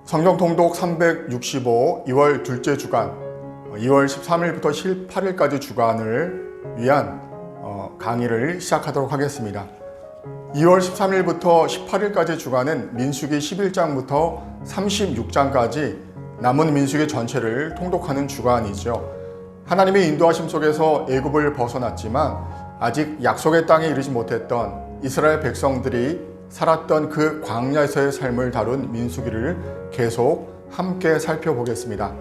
성경 통독 365 2월 둘째 주간 2월 13일부터 18일까지 주간을 위한 강의를 시작하도록 하겠습니다. 2월 13일부터 18일까지 주간은 민수기 11장부터 36장까지 남은 민수기 전체를 통독하는 주간이죠. 하나님의 인도하심 속에서 애굽을 벗어났지만 아직 약속의 땅에 이르지 못했던 이스라엘 백성들이 살았던 그 광야에서의 삶을 다룬 민수기를 계속 함께 살펴보겠습니다.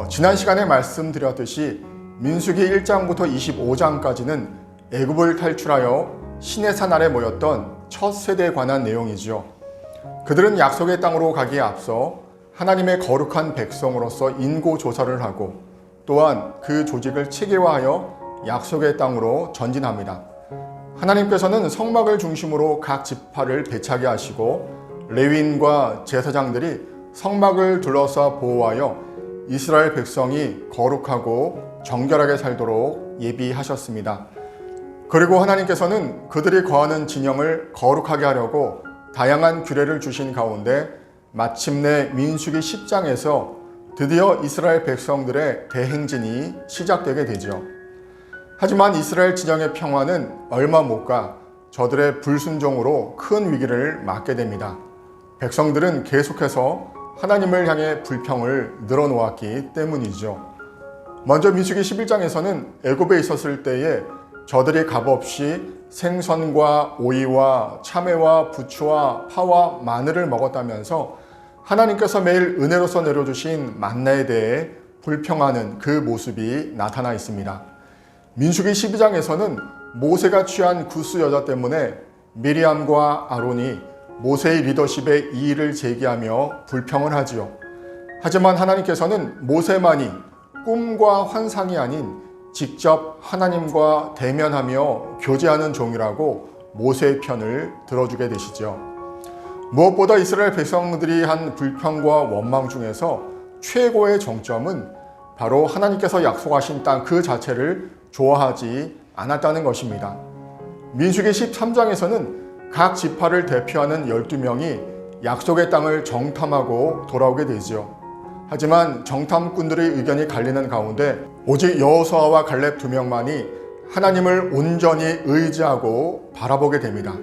지난 시간에 말씀드렸듯이 민수기 1장부터 25장까지는 애굽을 탈출하여 시내산 아래 모였던 첫 세대에 관한 내용이지요. 그들은 약속의 땅으로 가기에 앞서 하나님의 거룩한 백성으로서 인고 조사를 하고 또한 그 조직을 체계화하여 약속의 땅으로 전진합니다. 하나님께서는 성막을 중심으로 각 지파를 배차게 하시고 레위인과 제사장들이 성막을 둘러싸 보호하여 이스라엘 백성이 거룩하고 정결하게 살도록 예비하셨습니다. 그리고 하나님께서는 그들이 거하는 진영을 거룩하게 하려고 다양한 규례를 주신 가운데 마침내 민수기 10장에서 드디어 이스라엘 백성들의 대행진이 시작되게 되죠. 하지만 이스라엘 진영의 평화는 얼마 못 가 저들의 불순종으로 큰 위기를 맞게 됩니다. 백성들은 계속해서 하나님을 향해 불평을 늘어놓았기 때문이죠. 먼저 민수기 11장에서는 애굽에 있었을 때에 저들이 값없이 생선과 오이와 참외와 부추와 파와 마늘을 먹었다면서 하나님께서 매일 은혜로서 내려주신 만나에 대해 불평하는 그 모습이 나타나 있습니다. 민수기 12장에서는 모세가 취한 구스 여자 때문에 미리암과 아론이 모세의 리더십에 이의를 제기하며 불평을 하지요. 하지만 하나님께서는 모세만이 꿈과 환상이 아닌 직접 하나님과 대면하며 교제하는 종이라고 모세의 편을 들어주게 되시죠. 무엇보다 이스라엘 백성들이 한 불평과 원망 중에서 최고의 정점은 바로 하나님께서 약속하신 땅 그 자체를 좋아하지 않았다는 것입니다. 민수기 13장에서는 각 지파를 대표하는 12명이 약속의 땅을 정탐하고 돌아오게 되죠. 하지만 정탐꾼들의 의견이 갈리는 가운데 오직 여호수아와 갈렙 2명만이 하나님을 온전히 의지하고 바라보게 됩니다.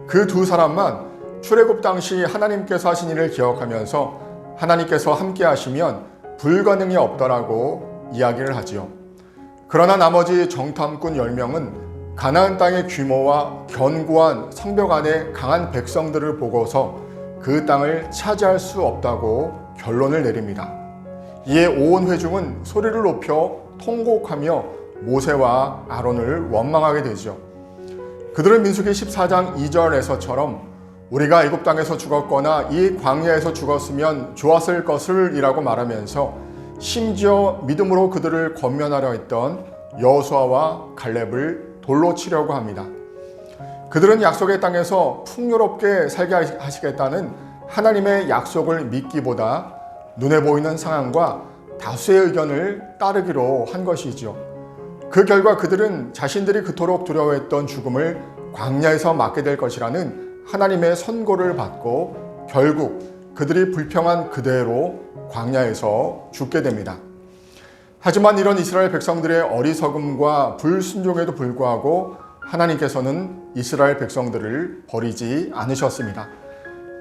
그 두 사람만 출애굽 당시 하나님께서 하신 일을 기억하면서 하나님께서 함께 하시면 불가능이 없다라고 이야기를 하지요. 그러나 나머지 정탐꾼 10명은 가나안 땅의 규모와 견고한 성벽 안에 강한 백성들을 보고서 그 땅을 차지할 수 없다고 결론을 내립니다. 이에 온 회중은 소리를 높여 통곡하며 모세와 아론을 원망하게 되죠. 그들은 민수기 14장 2절에서처럼 우리가 애굽 땅에서 죽었거나 이 광야에서 죽었으면 좋았을 것을 이라고 말하면서 심지어 믿음으로 그들을 권면하려 했던 여호수아와 갈렙을 돌로 치려고 합니다. 그들은 약속의 땅에서 풍요롭게 살게 하시겠다는 하나님의 약속을 믿기보다 눈에 보이는 상황과 다수의 의견을 따르기로 한 것이죠. 그 결과 그들은 자신들이 그토록 두려워했던 죽음을 광야에서 맞게 될 것이라는 하나님의 선고를 받고 결국 그들이 불평한 그대로 광야에서 죽게 됩니다. 하지만 이런 이스라엘 백성들의 어리석음과 불순종에도 불구하고 하나님께서는 이스라엘 백성들을 버리지 않으셨습니다.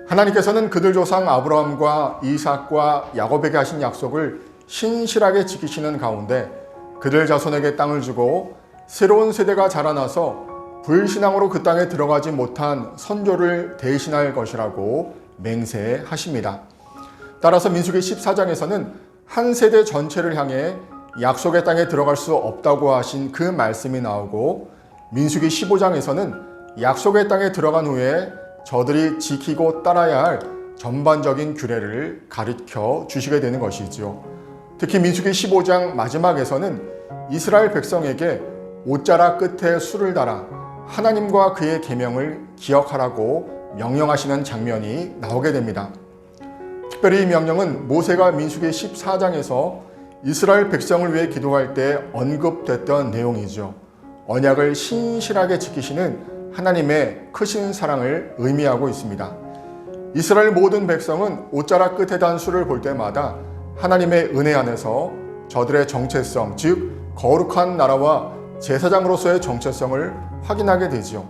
하나님께서는 그들 조상 아브라함과 이삭과 야곱에게 하신 약속을 신실하게 지키시는 가운데 그들 자손에게 땅을 주고 새로운 세대가 자라나서 불신앙으로 그 땅에 들어가지 못한 선조를 대신할 것이라고 맹세하십니다. 따라서 민수기 14장에서는 한 세대 전체를 향해 약속의 땅에 들어갈 수 없다고 하신 그 말씀이 나오고 민수기 15장에서는 약속의 땅에 들어간 후에 저들이 지키고 따라야 할 전반적인 규례를 가르쳐 주시게 되는 것이죠. 특히 민수기 15장 마지막에서는 이스라엘 백성에게 옷자락 끝에 술을 달아 하나님과 그의 계명을 기억하라고 명령하시는 장면이 나오게 됩니다. 특별히 이 명령은 모세가 민수기 14장에서 이스라엘 백성을 위해 기도할 때 언급됐던 내용이죠. 언약을 신실하게 지키시는 하나님의 크신 사랑을 의미하고 있습니다. 이스라엘 모든 백성은 옷자락 끝의 단수를 볼 때마다 하나님의 은혜 안에서 저들의 정체성, 즉 거룩한 나라와 제사장으로서의 정체성을 확인하게 되지요.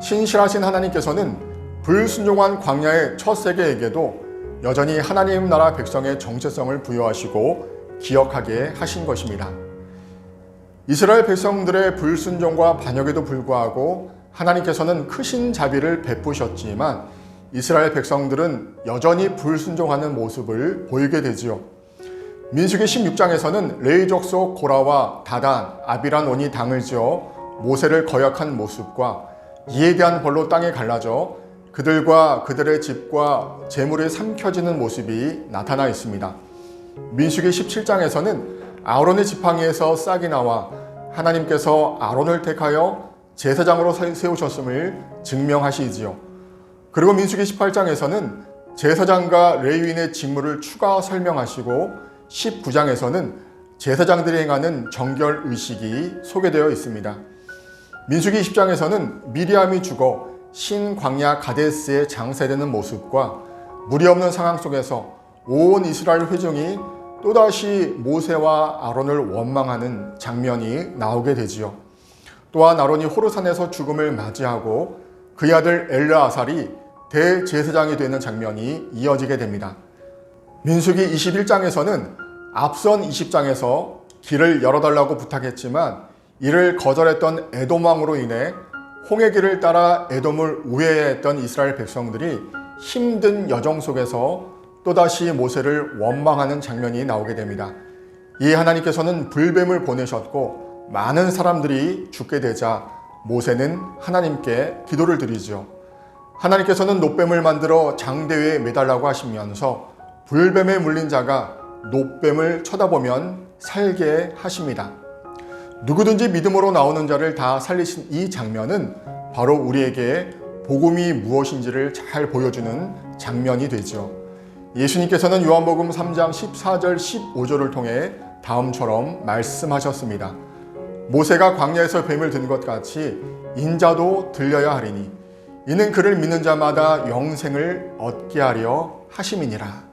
신실하신 하나님께서는 불순종한 광야의 첫 세계에게도 여전히 하나님 나라 백성의 정체성을 부여하시고 기억하게 하신 것입니다. 이스라엘 백성들의 불순종과 반역에도 불구하고 하나님께서는 크신 자비를 베푸셨지만 이스라엘 백성들은 여전히 불순종하는 모습을 보이게 되지요. 민수기 16장에서는 레위 족속 고라와 다단, 아비란 원이 당을 지어 모세를 거역한 모습과 이에 대한 벌로 땅에 갈라져 그들과 그들의 집과 재물이 삼켜지는 모습이 나타나 있습니다. 민수기 17장에서는 아론의 지팡이에서 싹이 나와 하나님께서 아론을 택하여 제사장으로 세우셨음을 증명하시지요. 그리고 민수기 18장에서는 제사장과 레위인의 직무를 추가 설명하시고 19장에서는 제사장들이 행하는 정결 의식이 소개되어 있습니다. 민수기 20장에서는 미리암이 죽어 신광야 가데스에 장사되는 모습과 물이 없는 상황 속에서 온 이스라엘 회중이 또다시 모세와 아론을 원망하는 장면이 나오게 되지요. 또한 아론이 호르산에서 죽음을 맞이하고 그의 아들 엘르아살이 대제사장이 되는 장면이 이어지게 됩니다. 민수기 21장에서는 앞선 20장에서 길을 열어달라고 부탁했지만 이를 거절했던 에돔 왕으로 인해 홍해 길을 따라 에돔을 우회했던 이스라엘 백성들이 힘든 여정 속에서 또다시 모세를 원망하는 장면이 나오게 됩니다. 이에 하나님께서는 불뱀을 보내셨고 많은 사람들이 죽게 되자 모세는 하나님께 기도를 드리죠. 하나님께서는 놋뱀을 만들어 장대위에 매달라고 하시면서 불뱀에 물린 자가 놋뱀을 쳐다보면 살게 하십니다. 누구든지 믿음으로 나오는 자를 다 살리신 이 장면은 바로 우리에게 복음이 무엇인지를 잘 보여주는 장면이 되죠. 예수님께서는 요한복음 3장 14절 15절을 통해 다음처럼 말씀하셨습니다. 모세가 광야에서 뱀을 든 것 같이 인자도 들려야 하리니 이는 그를 믿는 자마다 영생을 얻게 하려 하심이니라.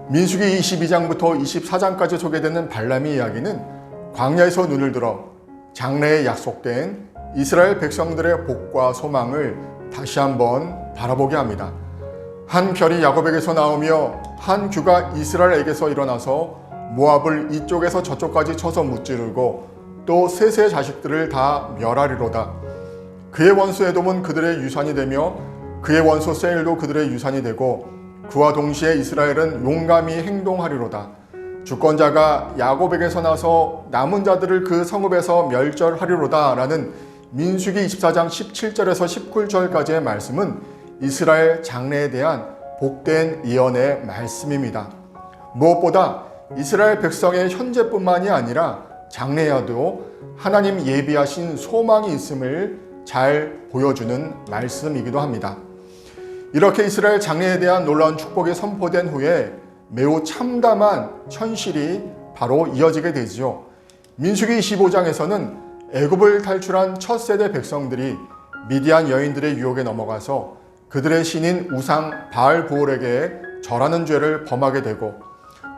민수기 22장부터 24장까지 소개되는 발람의 이야기는 광야에서 눈을 들어 장래에 약속된 이스라엘 백성들의 복과 소망을 다시 한번 바라보게 합니다. 한 별이 야곱에게서 나오며 한 규가 이스라엘에게서 일어나서 모압을 이쪽에서 저쪽까지 쳐서 무찌르고 또 셋의 자식들을 다 멸하리로다. 그의 원수 에돔은 그들의 유산이 되며 그의 원수 세일도 그들의 유산이 되고 그와 동시에 이스라엘은 용감히 행동하리로다. 주권자가 야곱에게서 나서 남은 자들을 그 성읍에서 멸절하리로다 라는 민수기 24장 17절에서 19절까지의 말씀은 이스라엘 장래에 대한 복된 예언의 말씀입니다. 무엇보다 이스라엘 백성의 현재뿐만이 아니라 장래에도 하나님 예비하신 소망이 있음을 잘 보여주는 말씀이기도 합니다. 이렇게 이스라엘 장래에 대한 놀라운 축복이 선포된 후에 매우 참담한 현실이 바로 이어지게 되지요. 민수기 25장에서는 애굽을 탈출한 첫 세대 백성들이 미디안 여인들의 유혹에 넘어가서 그들의 신인 우상 바알보올에게 절하는 죄를 범하게 되고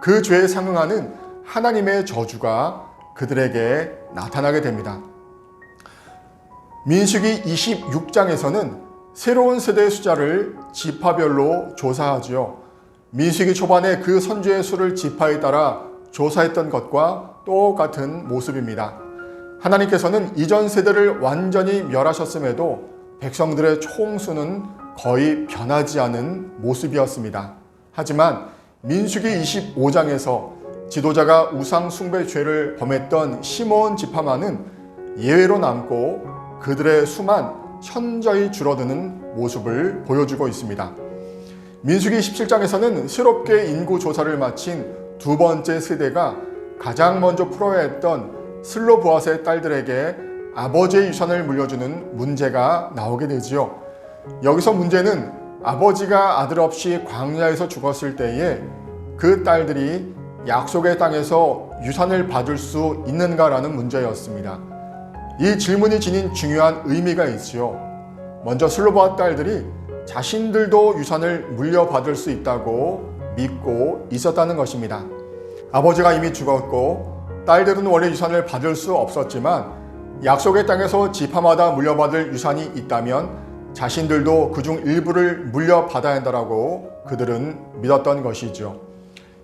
그 죄에 상응하는 하나님의 저주가 그들에게 나타나게 됩니다. 민수기 26장에서는 새로운 세대의 숫자를 지파별로 조사하지요. 민수기 초반에 그 선지의 수를 지파에 따라 조사했던 것과 똑같은 모습입니다. 하나님께서는 이전 세대를 완전히 멸하셨음에도 백성들의 총수는 거의 변하지 않은 모습이었습니다. 하지만 민수기 25장에서 지도자가 우상 숭배 죄를 범했던 시므온 지파만은 예외로 남고 그들의 수만 현저히 줄어드는 모습을 보여주고 있습니다. 민수기 17장에서는 새롭게 인구 조사를 마친 두 번째 세대가 가장 먼저 풀어야 했던 슬로보앗의 딸들에게 아버지의 유산을 물려주는 문제가 나오게 되지요. 여기서 문제는 아버지가 아들 없이 광야에서 죽었을 때에 그 딸들이 약속의 땅에서 유산을 받을 수 있는가라는 문제였습니다. 이 질문이 지닌 중요한 의미가 있지요. 먼저 슬로바 딸들이 자신들도 유산을 물려받을 수 있다고 믿고 있었다는 것입니다. 아버지가 이미 죽었고 딸들은 원래 유산을 받을 수 없었지만 약속의 땅에서 지파마다 물려받을 유산이 있다면 자신들도 그중 일부를 물려받아야 한다고 그들은 믿었던 것이죠.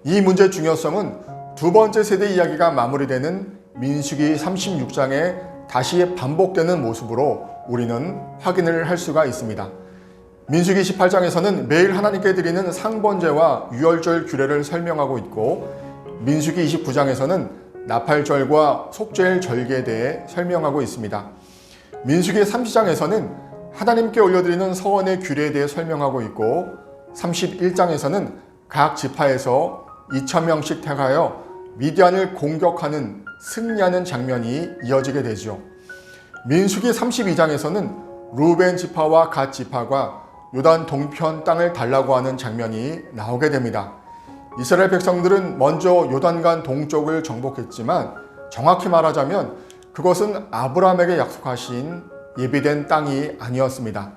이 문제의 중요성은 두 번째 세대 이야기가 마무리되는 민수기 36장에 다시 반복되는 모습으로 우리는 확인을 할 수가 있습니다. 민수기 18장에서는 매일 하나님께 드리는 상번제와 유월절 규례를 설명하고 있고, 민수기 29장에서는 나팔절과 속죄일 절기에 대해 설명하고 있습니다. 민수기 30장에서는 하나님께 올려드리는 서원의 규례에 대해 설명하고 있고, 31장에서는 각 지파에서 2,000명씩 택하여 미디안을 공격하는 승리하는 장면이 이어지게 되죠. 민수기 32장에서는 루벤 지파와 갓 지파가 요단 동편 땅을 달라고 하는 장면이 나오게 됩니다. 이스라엘 백성들은 먼저 요단강 동쪽을 정복했지만 정확히 말하자면 그것은 아브라함에게 약속하신 예비된 땅이 아니었습니다.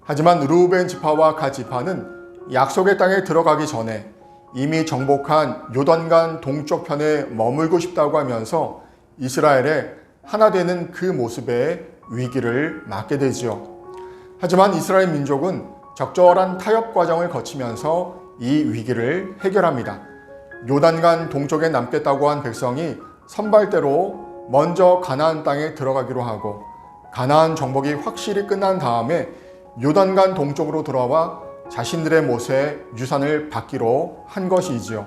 하지만 루벤 지파와 갓 지파는 약속의 땅에 들어가기 전에 이미 정복한 요단강 동쪽 편에 머물고 싶다고 하면서 이스라엘의 하나 되는 그 모습에 위기를 맞게 되지요. 하지만 이스라엘 민족은 적절한 타협 과정을 거치면서 이 위기를 해결합니다. 요단강 동쪽에 남겠다고 한 백성이 선발대로 먼저 가나안 땅에 들어가기로 하고, 가나안 정복이 확실히 끝난 다음에 요단강 동쪽으로 돌아와 자신들의 못에 유산을 받기로 한 것이지요.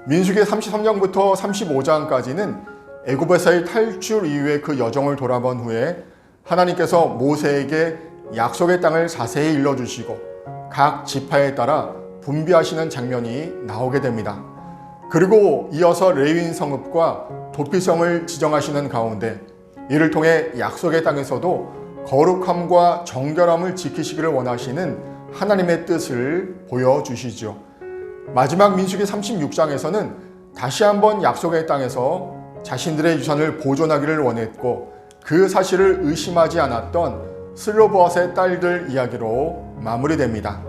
민수기 33장부터 35장까지는 애굽에서의 탈출 이후의 그 여정을 돌아본 후에 하나님께서 모세에게 약속의 땅을 자세히 일러주시고 각 지파에 따라 분비하시는 장면이 나오게 됩니다. 그리고 이어서 레위인 성읍과 도피성을 지정하시는 가운데 이를 통해 약속의 땅에서도 거룩함과 정결함을 지키시기를 원하시는 하나님의 뜻을 보여주시죠. 마지막 민수기 36장에서는 다시 한번 약속의 땅에서 자신들의 유산을 보존하기를 원했고 그 사실을 의심하지 않았던 슬로보앗의 딸들 이야기로 마무리됩니다.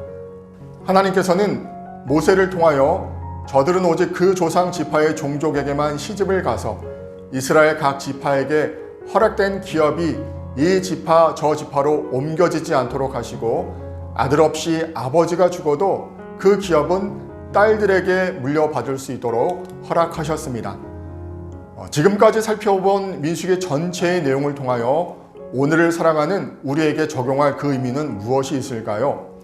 하나님께서는 모세를 통하여 저들은 오직 그 조상 지파의 종족에게만 시집을 가서 이스라엘 각 지파에게 허락된 기업이 이 지파 저 지파로 옮겨지지 않도록 하시고, 아들 없이 아버지가 죽어도 그 기업은 딸들에게 물려받을 수 있도록 허락하셨습니다. 지금까지 살펴본 민수기 전체의 내용을 통하여 오늘을 살아가는 우리에게 적용할 그 의미는 무엇이 있을까요?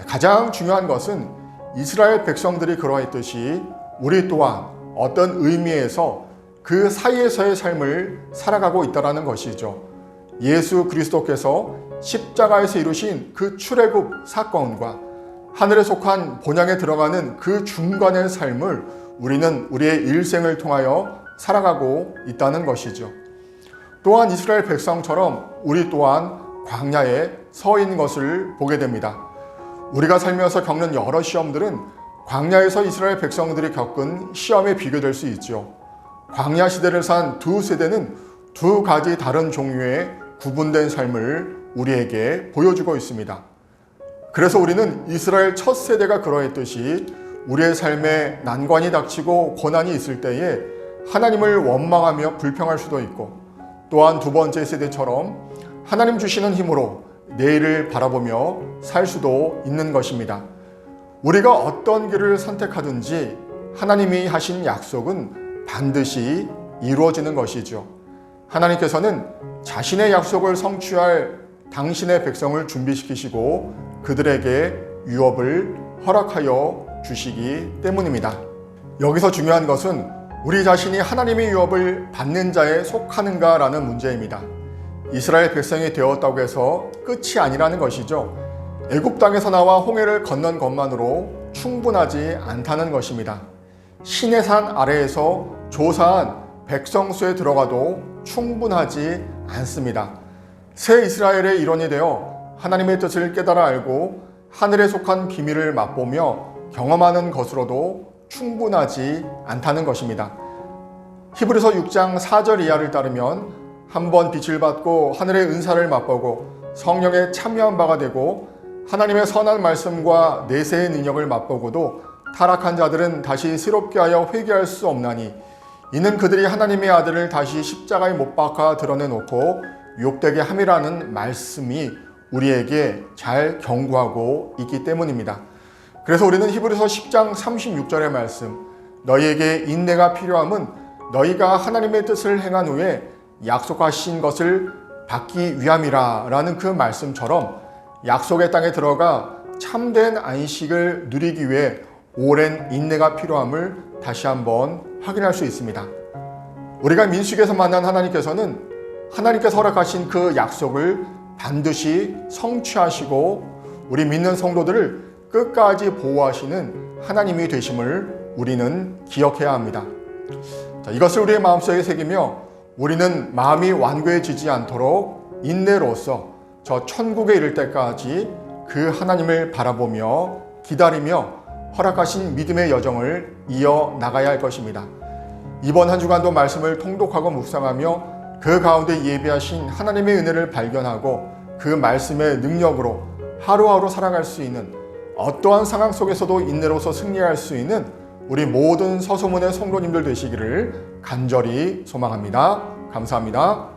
가장 중요한 것은 이스라엘 백성들이 그러했듯이 우리 또한 어떤 의미에서 그 사이에서의 삶을 살아가고 있다는 것이죠. 예수 그리스도께서 십자가에서 이루신 그 출애굽 사건과 하늘에 속한 본향에 들어가는 그 중간의 삶을 우리는 우리의 일생을 통하여 살아가고 있다는 것이죠. 또한 이스라엘 백성처럼 우리 또한 광야에 서 있는 것을 보게 됩니다. 우리가 살면서 겪는 여러 시험들은 광야에서 이스라엘 백성들이 겪은 시험에 비교될 수 있죠. 광야 시대를 산 두 세대는 두 가지 다른 종류의 구분된 삶을 우리에게 보여주고 있습니다. 그래서 우리는 이스라엘 첫 세대가 그러했듯이 우리의 삶에 난관이 닥치고 고난이 있을 때에 하나님을 원망하며 불평할 수도 있고, 또한 두 번째 세대처럼 하나님 주시는 힘으로 내일을 바라보며 살 수도 있는 것입니다. 우리가 어떤 길을 선택하든지 하나님이 하신 약속은 반드시 이루어지는 것이죠. 하나님께서는 자신의 약속을 성취할 당신의 백성을 준비시키시고 그들에게 유업을 허락하여 주시기 때문입니다. 여기서 중요한 것은 우리 자신이 하나님의 유업을 받는 자에 속하는가라는 문제입니다. 이스라엘 백성이 되었다고 해서 끝이 아니라는 것이죠. 애굽 땅에서 나와 홍해를 건넌 것만으로 충분하지 않다는 것입니다. 시내산 아래에서 조사한 백성 수에 들어가도 충분하지 않습니다. 새 이스라엘의 일원이 되어 하나님의 뜻을 깨달아 알고 하늘에 속한 비밀을 맛보며 경험하는 것으로도 충분하지 않다는 것입니다. 히브리서 6장 4절 이하를 따르면 한번 빛을 받고 하늘의 은사를 맛보고 성령에 참여한 바가 되고 하나님의 선한 말씀과 내세의 능력을 맛보고도 타락한 자들은 다시 새롭게 하여 회개할 수 없나니 이는 그들이 하나님의 아들을 다시 십자가에 못 박아 드러내놓고 욕되게 함이라는 말씀이 우리에게 잘 경고하고 있기 때문입니다. 그래서 우리는 히브리서 10장 36절의 말씀, 너희에게 인내가 필요함은 너희가 하나님의 뜻을 행한 후에 약속하신 것을 받기 위함이라 라는 그 말씀처럼 약속의 땅에 들어가 참된 안식을 누리기 위해 오랜 인내가 필요함을 다시 한번 확인할 수 있습니다. 우리가 민수기에서 만난 하나님께서는 하나님께서 허락하신 그 약속을 반드시 성취하시고 우리 믿는 성도들을 끝까지 보호하시는 하나님이 되심을 우리는 기억해야 합니다. 이것을 우리의 마음속에 새기며 우리는 마음이 완고해지지 않도록 인내로써 저 천국에 이를 때까지 그 하나님을 바라보며 기다리며 허락하신 믿음의 여정을 이어나가야 할 것입니다. 이번 한 주간도 말씀을 통독하고 묵상하며 그 가운데 예비하신 하나님의 은혜를 발견하고 그 말씀의 능력으로 하루하루 살아갈 수 있는 어떠한 상황 속에서도 인내로서 승리할 수 있는 우리 모든 서소문의 성도님들 되시기를 간절히 소망합니다. 감사합니다.